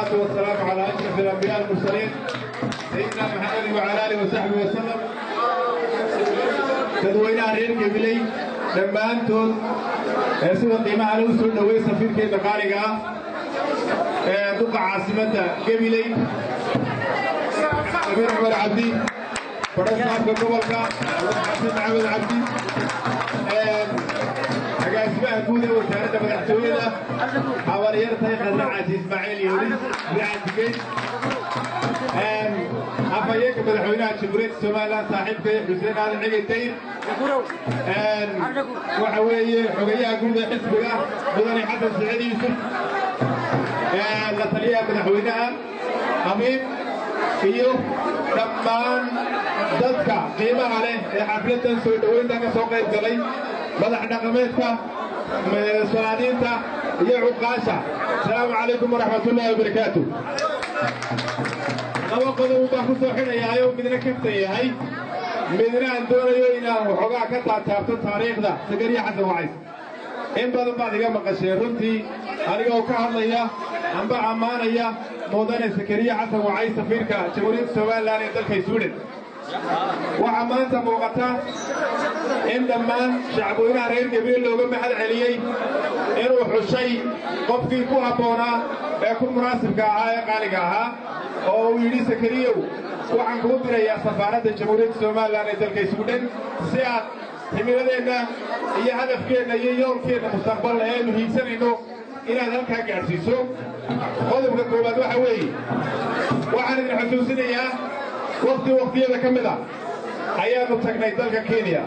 والسلام على أشرف الأنبياء المرسلين سيدنا محمد وعلى آله وصحبه وسلم. تدوينا رير قبلي لما أنتم سيدنا قيمة على وصول نوي سفير كي دقالقة دقة عاصمة قبلي أمير عمر عبدي فرس نافك قبلك حسن عبد عبدي أسماء كودة وسارة مدحتوية حوالي يرتاي خزاعة إسماعيل يوليس بعد أفايك مدحوينها شبريت سومالا صاحبك حسين على العقيدين وحوي حقيقة كودة حسبك بدني حسن سعيد يوسف لطلية مدحوينها أمين iyo dhammaan dadka qiimaha leh ee xafladan soo dhaweynta ka soo qayb galay madax dhaqameedka salaadiinta iyo cuqaasha assalaamu calaykum waraxmatullaahi wabarakaatuh. laba qodob baan ku soo xidhayaa midna kaftan yahay midna aan doonayo inaan waxoogaa ka taataabto taariikhda Sakariya Xasan Wacays. in badan baad iga maqasheen runtii anigoo ka hadlaya amba ammaanaya mudane Sakariya Xasan Wacays safiirka jamhuuriyadda Soomaaliland ee dalka Sweden. waxaa maanta muuqata in dhammaan shacabweynaha reer Gabriel looga mahad celiyey inuu xushay qofkii ku habboonaa ee ku munaasibka ahaa ee qaaliga ahaa oo uu yidhi Sakariyow waxaan kuu dirayaa safaaradda jamhuuriyadda Soomaaliland ee dalka Sweden si aad himiladeenna iyo hadafkeenna iyo yoolkeenna mustaqbal aynu hiigsanayno inaad halkaa gaadhsiiso. qodobka koowaad waxa weeye waxaan idin xusuusinayaa waqtiyada ka mid ah ayaannu tagnay dalka Kenya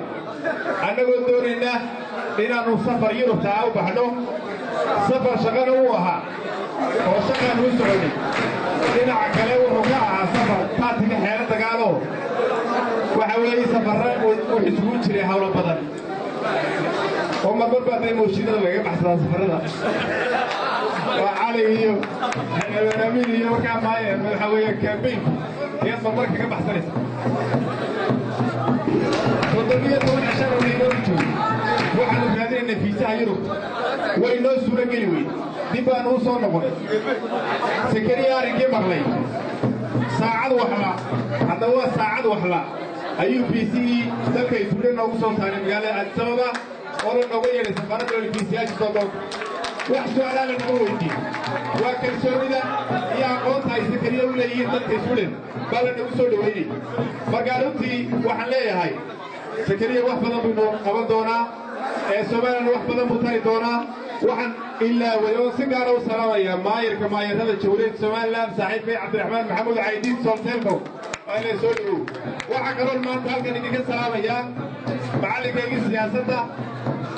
annagoo doonayna inaannu safar Yurubta u baxno. safar shaqana uu ahaa oo shaqaan u soconay dhinaca kale wuxuu ka ahaa safar taatiga xeelo dagaalo waxa weeye safarra uu isugu jiray hawlo badan oo marmar baa mooshinada laga baxsadaa safarrada waa cali iyo amiin iyo markaa maayeen waxa weeye campaign يا صبرك كم أحسن صدقني طبعا عشان ونيجي واحد من هذين النفيسة يروح وينو سورة قلوي دبا نوصل نقول سكريا رجيم أغلي ساعد وحلا هذا هو ساعد وحلا أيو بي سي ذاك يسولنا نوصل ثاني قال السبب أول نقول سفارة البي سي أجي صدق وحشو على النويتي وكان سوريدا يا قوت هاي سكريا ولا يهتم تسولن بل نوصل دويني فقالوتي وحلي هاي سكريا وحفظ بنو قبل دونا سومالا وحفظ مطاري دونا وحن إلا ويوم سكارة وسلامة يا ماير كماير هذا الشوريد سومالا سعيد بن عبد الرحمن محمود عيدين سولتينكو أنا سولو وحكروا المنطقة كان يجي السلامة يا معلق يجي سياسته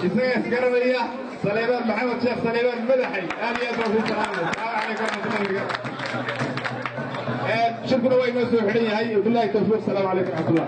إسمه سكريا سليمان محمد شيخ سليمان مدحي أنا يدعو في السلام عليكم ورحمة الله وبركاته. شكرا وإنه سوحرية هاي وبالله التوفيق. السلام عليكم ورحمة الله.